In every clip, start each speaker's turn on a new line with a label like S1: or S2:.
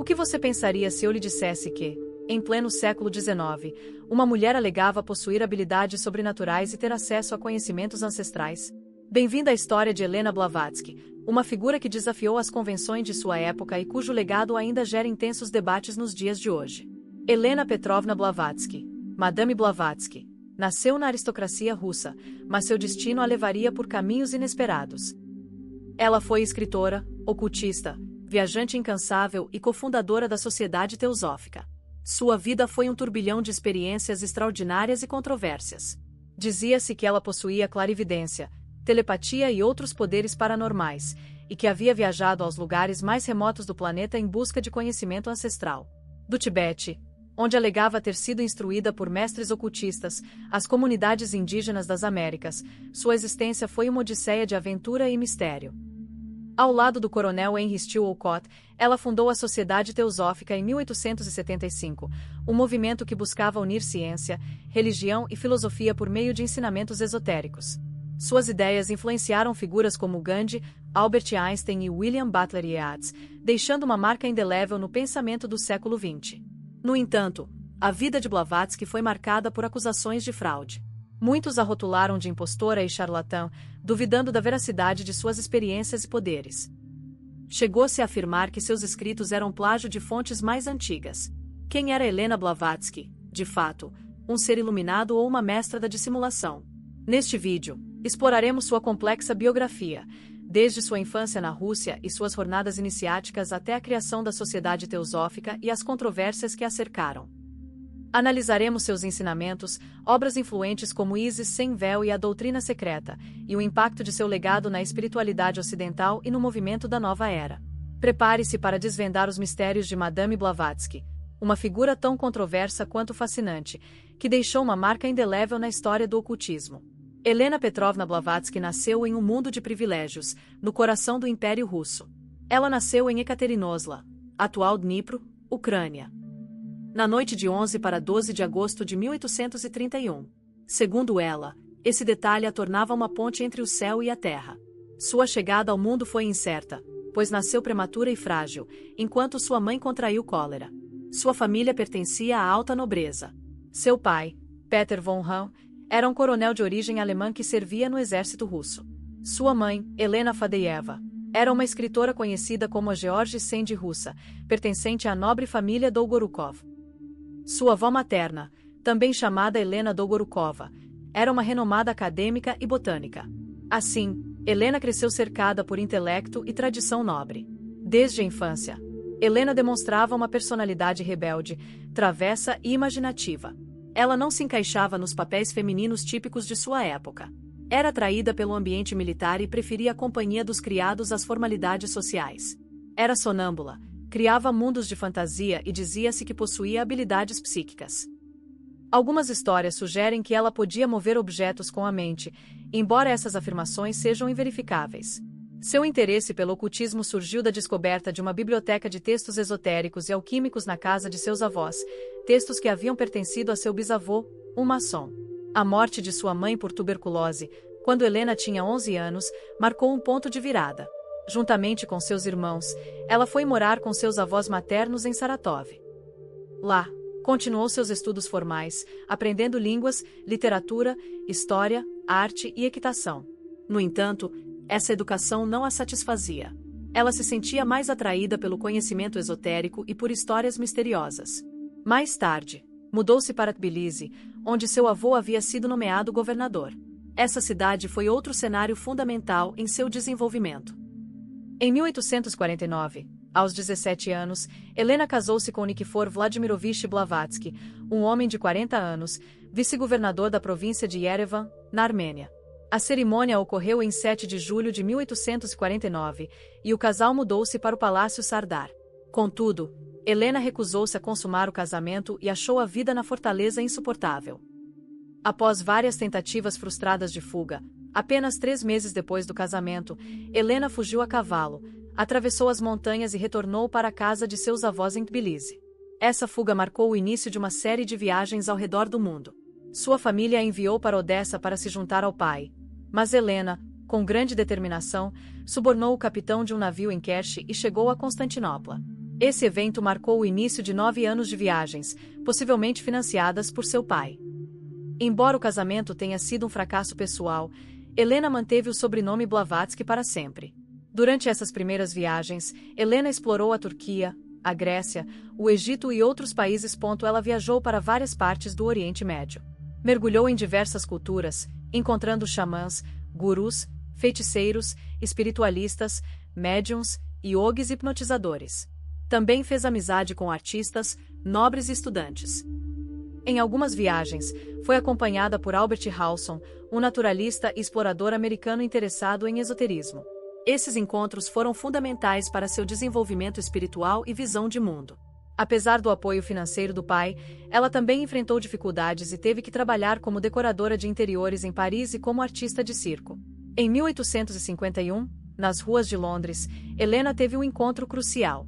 S1: que você pensaria se eu lhe dissesse que, em pleno século XIX, uma mulher alegava possuir habilidades sobrenaturais e ter acesso a conhecimentos ancestrais? Bem-vinda à história de Helena Blavatsky, uma figura que desafiou as convenções de sua época e cujo legado ainda gera intensos debates nos dias de hoje. Helena Petrovna Blavatsky, Madame Blavatsky, nasceu na aristocracia russa, mas seu destino a levaria por caminhos inesperados. Ela foi escritora, ocultista, viajante incansável e cofundadora da Sociedade Teosófica. Sua vida foi um turbilhão de experiências extraordinárias e controvérsias. Dizia-se que ela possuía clarividência, telepatia e outros poderes paranormais, e que havia viajado aos lugares mais remotos do planeta em busca de conhecimento ancestral. Do Tibete, onde alegava ter sido instruída por mestres ocultistas, às comunidades indígenas das Américas, sua existência foi uma odisseia de aventura e mistério. Ao lado do coronel Henry Steele Olcott, ela fundou a Sociedade Teosófica em 1875, um movimento que buscava unir ciência, religião e filosofia por meio de ensinamentos esotéricos. Suas ideias influenciaram figuras como Gandhi, Albert Einstein e William Butler Yeats, deixando uma marca indelével no pensamento do século XX. No entanto, a vida de Blavatsky foi marcada por acusações de fraude. Muitos a rotularam de impostora e charlatã, duvidando da veracidade de suas experiências e poderes. Chegou-se a afirmar que seus escritos eram plágio de fontes mais antigas. Quem era Helena Blavatsky, de fato, um ser iluminado ou uma mestra da dissimulação? Neste vídeo, exploraremos sua complexa biografia, desde sua infância na Rússia e suas jornadas iniciáticas até a criação da Sociedade Teosófica e as controvérsias que a cercaram. Analisaremos seus ensinamentos, obras influentes como Isis sem véu e a Doutrina Secreta, e o impacto de seu legado na espiritualidade ocidental e no movimento da nova era. Prepare-se para desvendar os mistérios de Madame Blavatsky, uma figura tão controversa quanto fascinante, que deixou uma marca indelével na história do ocultismo. Helena Petrovna Blavatsky nasceu em um mundo de privilégios, no coração do Império Russo. Ela nasceu em Ekaterinoslá, atual Dnipro, Ucrânia, na noite de 11 para 12 de agosto de 1831. Segundo ela, esse detalhe a tornava uma ponte entre o céu e a terra. Sua chegada ao mundo foi incerta, pois nasceu prematura e frágil, enquanto sua mãe contraiu cólera. Sua família pertencia à alta nobreza. Seu pai, Peter von Hahn, era um coronel de origem alemã que servia no exército russo. Sua mãe, Helena Fadeyeva, era uma escritora conhecida como a George Sand russa, pertencente à nobre família Dolgorukov. Sua avó materna, também chamada Helena Dolgorukova, era uma renomada acadêmica e botânica. Assim, Helena cresceu cercada por intelecto e tradição nobre. Desde a infância, Helena demonstrava uma personalidade rebelde, travessa e imaginativa. Ela não se encaixava nos papéis femininos típicos de sua época. Era atraída pelo ambiente militar e preferia a companhia dos criados às formalidades sociais. Era sonâmbula, criava mundos de fantasia e dizia-se que possuía habilidades psíquicas. Algumas histórias sugerem que ela podia mover objetos com a mente, embora essas afirmações sejam inverificáveis. Seu interesse pelo ocultismo surgiu da descoberta de uma biblioteca de textos esotéricos e alquímicos na casa de seus avós, textos que haviam pertencido a seu bisavô, um maçom. A morte de sua mãe por tuberculose, quando Helena tinha 11 anos, marcou um ponto de virada. Juntamente com seus irmãos, ela foi morar com seus avós maternos em Saratov. Lá, continuou seus estudos formais, aprendendo línguas, literatura, história, arte e equitação. No entanto, essa educação não a satisfazia. Ela se sentia mais atraída pelo conhecimento esotérico e por histórias misteriosas. Mais tarde, mudou-se para Tbilisi, onde seu avô havia sido nomeado governador. Essa cidade foi outro cenário fundamental em seu desenvolvimento. Em 1849, aos 17 anos, Helena casou-se com Nikifor Vladimirovich Blavatsky, um homem de 40 anos, vice-governador da província de Yerevan, na Armênia. A cerimônia ocorreu em 7 de julho de 1849, e o casal mudou-se para o Palácio Sardar. Contudo, Helena recusou-se a consumar o casamento e achou a vida na fortaleza insuportável. Após várias tentativas frustradas de fuga, apenas 3 meses depois do casamento, Helena fugiu a cavalo, atravessou as montanhas e retornou para a casa de seus avós em Tbilisi. Essa fuga marcou o início de uma série de viagens ao redor do mundo. Sua família a enviou para Odessa para se juntar ao pai, mas Helena, com grande determinação, subornou o capitão de um navio em Kerch e chegou a Constantinopla. Esse evento marcou o início de 9 anos de viagens, possivelmente financiadas por seu pai. Embora o casamento tenha sido um fracasso pessoal, Helena manteve o sobrenome Blavatsky para sempre. Durante essas primeiras viagens, Helena explorou a Turquia, a Grécia, o Egito e outros países. Ela viajou para várias partes do Oriente Médio. Mergulhou em diversas culturas, encontrando xamãs, gurus, feiticeiros, espiritualistas, médiums, yogis e hipnotizadores. Também fez amizade com artistas, nobres e estudantes. Em algumas viagens, foi acompanhada por Albert Halson, um naturalista e explorador americano interessado em esoterismo. Esses encontros foram fundamentais para seu desenvolvimento espiritual e visão de mundo. Apesar do apoio financeiro do pai, ela também enfrentou dificuldades e teve que trabalhar como decoradora de interiores em Paris e como artista de circo. Em 1851, nas ruas de Londres, Helena teve um encontro crucial.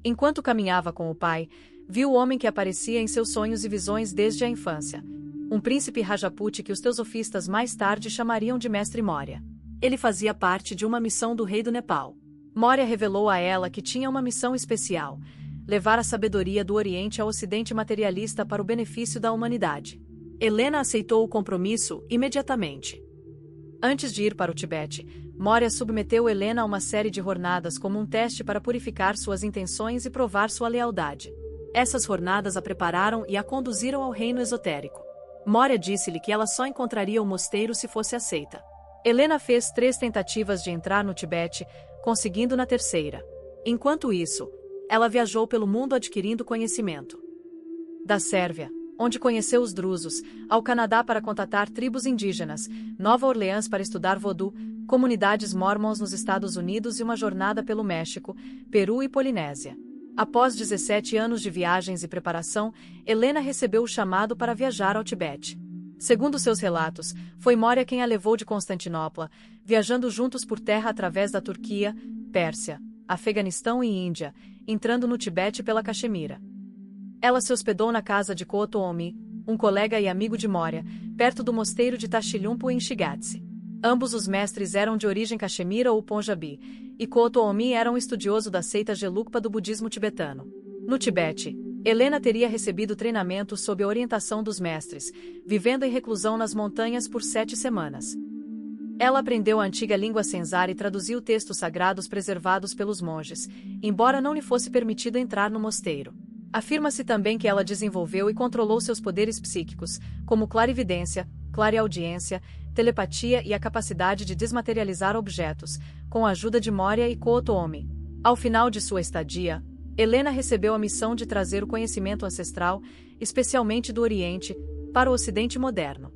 S1: Enquanto caminhava com o pai, viu o homem que aparecia em seus sonhos e visões desde a infância. Um príncipe Rajaput que os teosofistas mais tarde chamariam de Mestre Moria. Ele fazia parte de uma missão do rei do Nepal. Moria revelou a ela que tinha uma missão especial: levar a sabedoria do Oriente ao Ocidente materialista para o benefício da humanidade. Helena aceitou o compromisso imediatamente. Antes de ir para o Tibete, Moria submeteu Helena a uma série de jornadas como um teste para purificar suas intenções e provar sua lealdade. Essas jornadas a prepararam e a conduziram ao reino esotérico. Moria disse-lhe que ela só encontraria o mosteiro se fosse aceita. Helena fez 3 tentativas de entrar no Tibete, conseguindo na terceira. Enquanto isso, ela viajou pelo mundo adquirindo conhecimento. Da Sérvia, onde conheceu os drusos, ao Canadá para contatar tribos indígenas, Nova Orleans para estudar vodu, comunidades mormons nos Estados Unidos e uma jornada pelo México, Peru e Polinésia. Após 17 anos de viagens e preparação, Helena recebeu o chamado para viajar ao Tibete. Segundo seus relatos, foi Moria quem a levou de Constantinopla, viajando juntos por terra através da Turquia, Pérsia, Afeganistão e Índia, entrando no Tibete pela Caxemira. Ela se hospedou na casa de Koto Omi, um colega e amigo de Moria, perto do mosteiro de Tashilhunpo em Shigatse. Ambos os mestres eram de origem Caxemira ou Punjabi, e Koto Omi era um estudioso da seita Gelugpa do budismo tibetano. No Tibete, Helena teria recebido treinamento sob a orientação dos mestres, vivendo em reclusão nas montanhas por 7 semanas. Ela aprendeu a antiga língua Senzar e traduziu textos sagrados preservados pelos monges, embora não lhe fosse permitido entrar no mosteiro. Afirma-se também que ela desenvolveu e controlou seus poderes psíquicos, como clarividência, clareaudiência, telepatia e a capacidade de desmaterializar objetos, com a ajuda de Moria e Koto Omi. Ao final de sua estadia, Helena recebeu a missão de trazer o conhecimento ancestral, especialmente do Oriente, para o Ocidente moderno.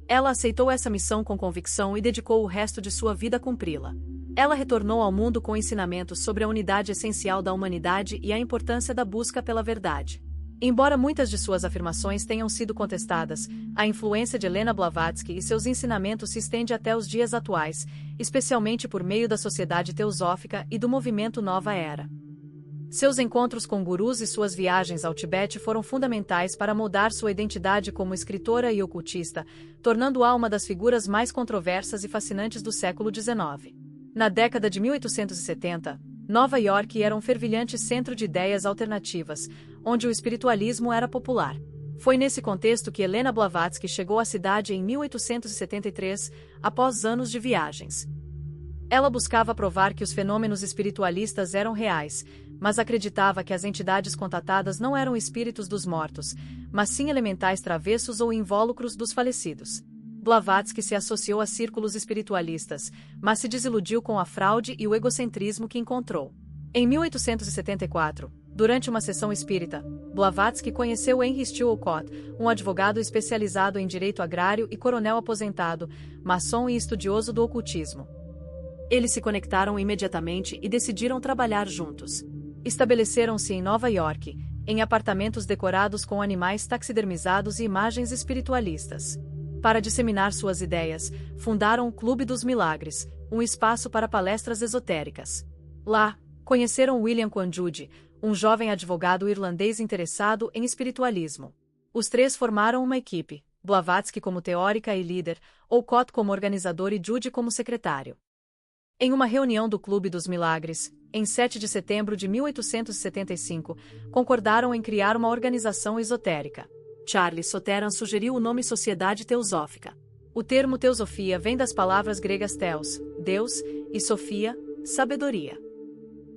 S1: Ela aceitou essa missão com convicção e dedicou o resto de sua vida a cumpri-la. Ela retornou ao mundo com ensinamentos sobre a unidade essencial da humanidade e a importância da busca pela verdade. Embora muitas de suas afirmações tenham sido contestadas, a influência de Helena Blavatsky e seus ensinamentos se estende até os dias atuais, especialmente por meio da Sociedade Teosófica e do movimento Nova Era. Seus encontros com gurus e suas viagens ao Tibete foram fundamentais para moldar sua identidade como escritora e ocultista, tornando-a uma das figuras mais controversas e fascinantes do século XIX. Na década de 1870, Nova York era um fervilhante centro de ideias alternativas, onde o espiritualismo era popular. Foi nesse contexto que Helena Blavatsky chegou à cidade em 1873, após anos de viagens. Ela buscava provar que os fenômenos espiritualistas eram reais, mas acreditava que as entidades contatadas não eram espíritos dos mortos, mas sim elementais travessos ou invólucros dos falecidos. Blavatsky se associou a círculos espiritualistas, mas se desiludiu com a fraude e o egocentrismo que encontrou. Em 1874, durante uma sessão espírita, Blavatsky conheceu Henry Steele Olcott, um advogado especializado em direito agrário e coronel aposentado, maçom e estudioso do ocultismo. Eles se conectaram imediatamente e decidiram trabalhar juntos. Estabeleceram-se em Nova York, em apartamentos decorados com animais taxidermizados e imagens espiritualistas. Para disseminar suas ideias, fundaram o Clube dos Milagres, um espaço para palestras esotéricas. Lá, conheceram William Quanjude, um jovem advogado irlandês interessado em espiritualismo. Os 3 formaram uma equipe, Blavatsky como teórica e líder, Olcott como organizador e Jude como secretário. Em uma reunião do Clube dos Milagres, em 7 de setembro de 1875, concordaram em criar uma organização esotérica. Charles Soteran sugeriu o nome Sociedade Teosófica. O termo teosofia vem das palavras gregas theos, Deus, e sofia, sabedoria.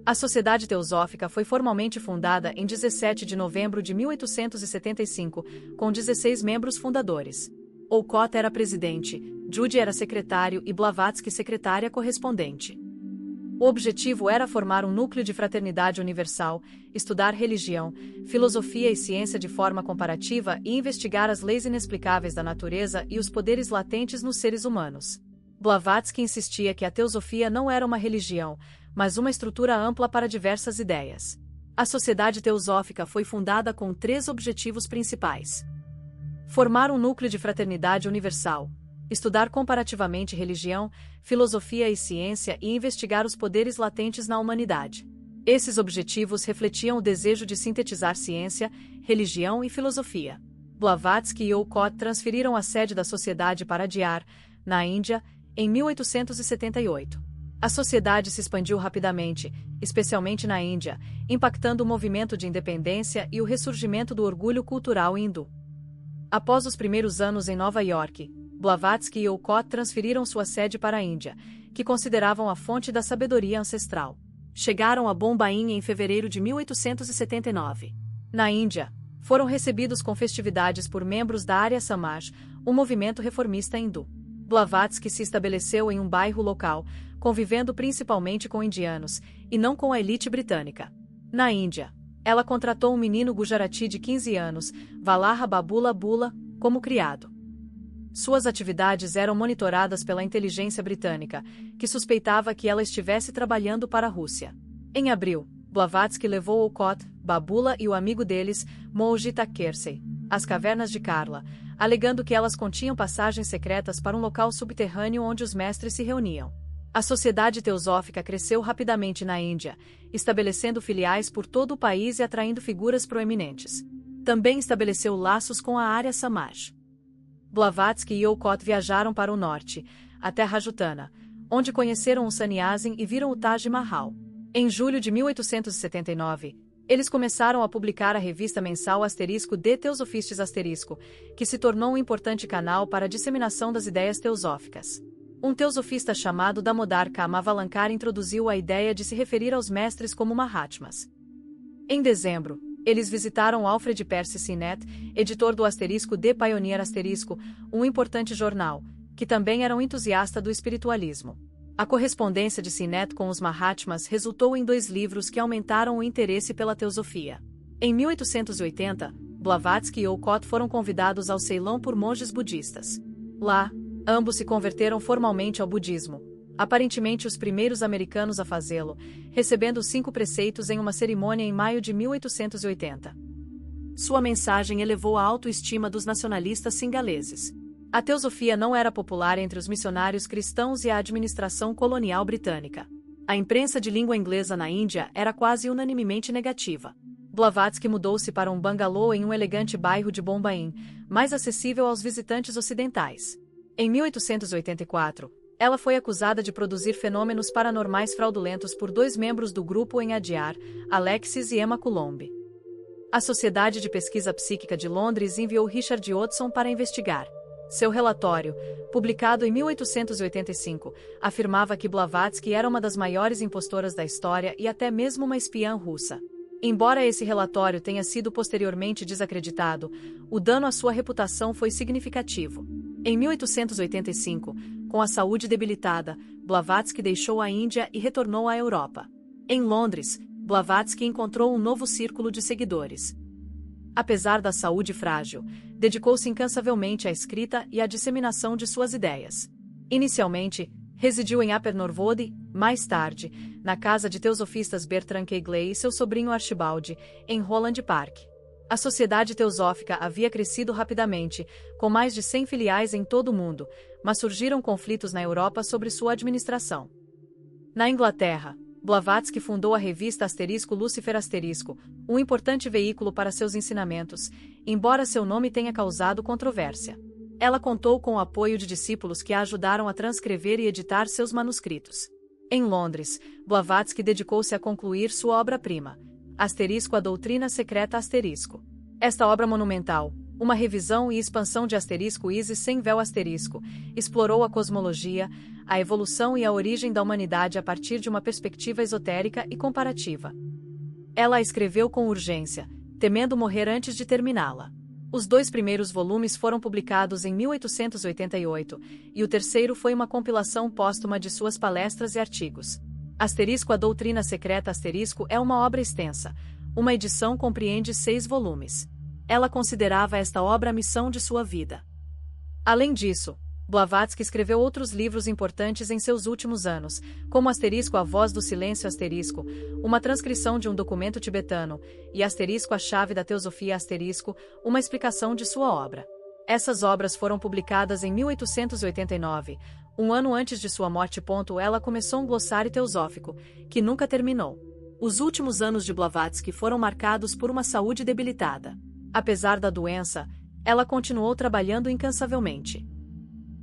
S1: A Sociedade Teosófica foi formalmente fundada em 17 de novembro de 1875, com 16 membros fundadores. Olcott era presidente, Judy era secretário e Blavatsky secretária correspondente. O objetivo era formar um núcleo de fraternidade universal, estudar religião, filosofia e ciência de forma comparativa e investigar as leis inexplicáveis da natureza e os poderes latentes nos seres humanos. Blavatsky insistia que a teosofia não era uma religião, mas uma estrutura ampla para diversas ideias. A Sociedade Teosófica foi fundada com 3 objetivos principais: formar um núcleo de fraternidade universal, estudar comparativamente religião, filosofia e ciência e investigar os poderes latentes na humanidade. Esses objetivos refletiam o desejo de sintetizar ciência, religião e filosofia. Blavatsky e Olcott transferiram a sede da sociedade para Adyar, na Índia, em 1878. A sociedade se expandiu rapidamente, especialmente na Índia, impactando o movimento de independência e o ressurgimento do orgulho cultural hindu. Após os primeiros anos em Nova York, Blavatsky e Olcott transferiram sua sede para a Índia, que consideravam a fonte da sabedoria ancestral. Chegaram a Bombaim em fevereiro de 1879. Na Índia, foram recebidos com festividades por membros da Arya Samaj, um movimento reformista hindu. Blavatsky se estabeleceu em um bairro local, convivendo principalmente com indianos, e não com a elite britânica. Na Índia, ela contratou um menino Gujarati de 15 anos, Vallabha Babula Bula, como criado. Suas atividades eram monitoradas pela inteligência britânica, que suspeitava que ela estivesse trabalhando para a Rússia. Em abril, Blavatsky levou Olcott, Babula e o amigo deles, Mohita Kersey, às cavernas de Karla, alegando que elas continham passagens secretas para um local subterrâneo onde os mestres se reuniam. A Sociedade Teosófica cresceu rapidamente na Índia, estabelecendo filiais por todo o país e atraindo figuras proeminentes. Também estabeleceu laços com a Arya Samaj. Blavatsky e Olcott viajaram para o norte, até Rajputana, onde conheceram o Sannyasin e viram o Taj Mahal. Em julho de 1879, eles começaram a publicar a revista mensal *De Theosophistes*, que se tornou um importante canal para a disseminação das ideias teosóficas. Um teosofista chamado Damodar Kamavalankar introduziu a ideia de se referir aos mestres como Mahatmas. Em dezembro, eles visitaram Alfred Percy Sinnett, editor do *The Pioneer*, um importante jornal, que também era um entusiasta do espiritualismo. A correspondência de Sinnett com os Mahatmas resultou em 2 livros que aumentaram o interesse pela teosofia. Em 1880, Blavatsky e Olcott foram convidados ao Ceilão por monges budistas. Lá, ambos se converteram formalmente ao budismo, aparentemente os primeiros americanos a fazê-lo, recebendo os 5 preceitos em uma cerimônia em maio de 1880. Sua mensagem elevou a autoestima dos nacionalistas singaleses. A teosofia não era popular entre os missionários cristãos e a administração colonial britânica. A imprensa de língua inglesa na Índia era quase unanimemente negativa. Blavatsky mudou-se para um bangalô em um elegante bairro de Bombaim, mais acessível aos visitantes ocidentais. Em 1884, ela foi acusada de produzir fenômenos paranormais fraudulentos por 2 membros do grupo em Adyar, Alexis e Emma Coulombe. A Sociedade de Pesquisa Psíquica de Londres enviou Richard Hodgson para investigar. Seu relatório, publicado em 1885, afirmava que Blavatsky era uma das maiores impostoras da história e até mesmo uma espiã russa. Embora esse relatório tenha sido posteriormente desacreditado, o dano à sua reputação foi significativo. Em 1885, com a saúde debilitada, Blavatsky deixou a Índia e retornou à Europa. Em Londres, Blavatsky encontrou um novo círculo de seguidores. Apesar da saúde frágil, dedicou-se incansavelmente à escrita e à disseminação de suas ideias. Inicialmente, residiu em Upper Norwood, mais tarde, na casa de teosofistas Bertrand Keighley e seu sobrinho Archibald, em Holland Park. A Sociedade Teosófica havia crescido rapidamente, com mais de 100 filiais em todo o mundo, mas surgiram conflitos na Europa sobre sua administração. Na Inglaterra, Blavatsky fundou a revista Lucifer *, um importante veículo para seus ensinamentos, embora seu nome tenha causado controvérsia. Ela contou com o apoio de discípulos que a ajudaram a transcrever e editar seus manuscritos. Em Londres, Blavatsky dedicou-se a concluir sua obra-prima, A Doutrina Secreta ***. Esta obra monumental, uma revisão e expansão de Isis sem véu ***, explorou a cosmologia, a evolução e a origem da humanidade a partir de uma perspectiva esotérica e comparativa. Ela a escreveu com urgência, temendo morrer antes de terminá-la. Os 2 primeiros volumes foram publicados em 1888, e o terceiro foi uma compilação póstuma de suas palestras e artigos. A Doutrina Secreta * é uma obra extensa. Uma edição compreende 6 volumes. Ela considerava esta obra a missão de sua vida. Além disso, Blavatsky escreveu outros livros importantes em seus últimos anos, como A Voz do Silêncio ***, uma transcrição de um documento tibetano, e A Chave da Teosofia ***, uma explicação de sua obra. Essas obras foram publicadas em 1889, um ano antes de sua morte. Ela começou um glossário teosófico, que nunca terminou. Os últimos anos de Blavatsky foram marcados por uma saúde debilitada. Apesar da doença, ela continuou trabalhando incansavelmente.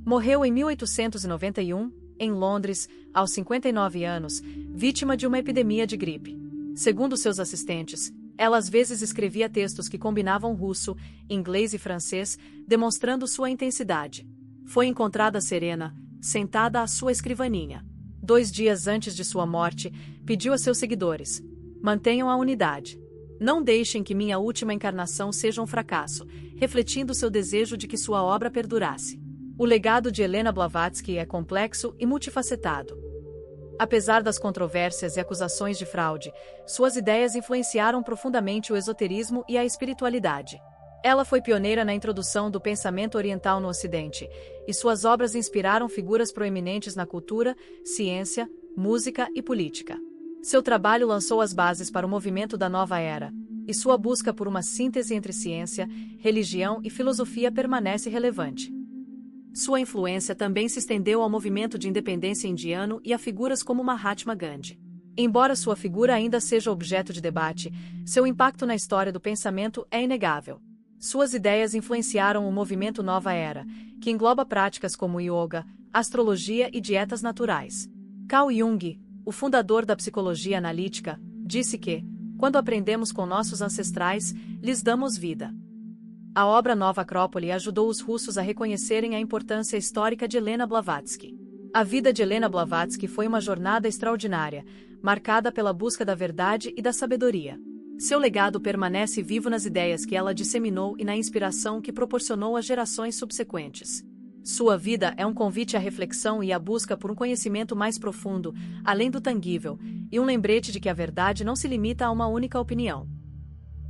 S1: Morreu em 1891, em Londres, aos 59 anos, vítima de uma epidemia de gripe. Segundo seus assistentes, ela às vezes escrevia textos que combinavam russo, inglês e francês, demonstrando sua intensidade. Foi encontrada serena, sentada à sua escrivaninha. 2 dias antes de sua morte, pediu a seus seguidores: mantenham a unidade. Não deixem que minha última encarnação seja um fracasso, refletindo seu desejo de que sua obra perdurasse. O legado de Elena Blavatsky é complexo e multifacetado. Apesar das controvérsias e acusações de fraude, suas ideias influenciaram profundamente o esoterismo e a espiritualidade. Ela foi pioneira na introdução do pensamento oriental no Ocidente, e suas obras inspiraram figuras proeminentes na cultura, ciência, música e política. Seu trabalho lançou as bases para o movimento da Nova Era, e sua busca por uma síntese entre ciência, religião e filosofia permanece relevante. Sua influência também se estendeu ao movimento de independência indiano e a figuras como Mahatma Gandhi. Embora sua figura ainda seja objeto de debate, seu impacto na história do pensamento é inegável. Suas ideias influenciaram o movimento Nova Era, que engloba práticas como yoga, astrologia e dietas naturais. Carl Jung, o fundador da psicologia analítica, disse que, quando aprendemos com nossos ancestrais, lhes damos vida. A obra Nova Acrópole ajudou os russos a reconhecerem a importância histórica de Elena Blavatsky. A vida de Elena Blavatsky foi uma jornada extraordinária, marcada pela busca da verdade e da sabedoria. Seu legado permanece vivo nas ideias que ela disseminou e na inspiração que proporcionou às gerações subsequentes. Sua vida é um convite à reflexão e à busca por um conhecimento mais profundo, além do tangível, e um lembrete de que a verdade não se limita a uma única opinião.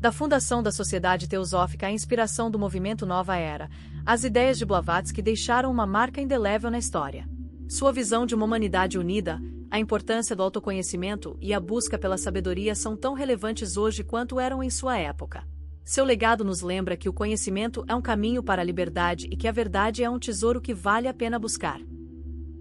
S1: Da fundação da Sociedade Teosófica à inspiração do movimento Nova Era, as ideias de Blavatsky deixaram uma marca indelével na história. Sua visão de uma humanidade unida, a importância do autoconhecimento e a busca pela sabedoria são tão relevantes hoje quanto eram em sua época. Seu legado nos lembra que o conhecimento é um caminho para a liberdade e que a verdade é um tesouro que vale a pena buscar.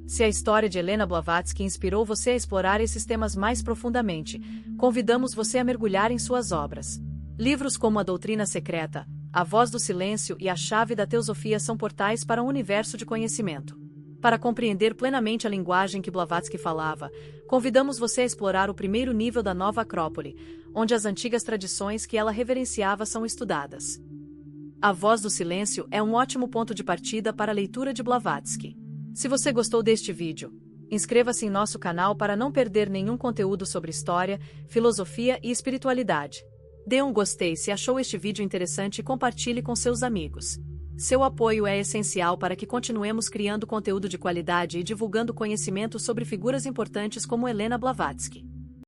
S1: Se a história de Elena Blavatsky inspirou você a explorar esses temas mais profundamente, convidamos você a mergulhar em suas obras. Livros como A Doutrina Secreta, A Voz do Silêncio e A Chave da Teosofia são portais para um universo de conhecimento. Para compreender plenamente a linguagem que Blavatsky falava, convidamos você a explorar o primeiro nível da Nova Acrópole, onde as antigas tradições que ela reverenciava são estudadas. A Voz do Silêncio é um ótimo ponto de partida para a leitura de Blavatsky. Se você gostou deste vídeo, inscreva-se em nosso canal para não perder nenhum conteúdo sobre história, filosofia e espiritualidade. Dê um gostei se achou este vídeo interessante e compartilhe com seus amigos. Seu apoio é essencial para que continuemos criando conteúdo de qualidade e divulgando conhecimento sobre figuras importantes como Elena Blavatsky.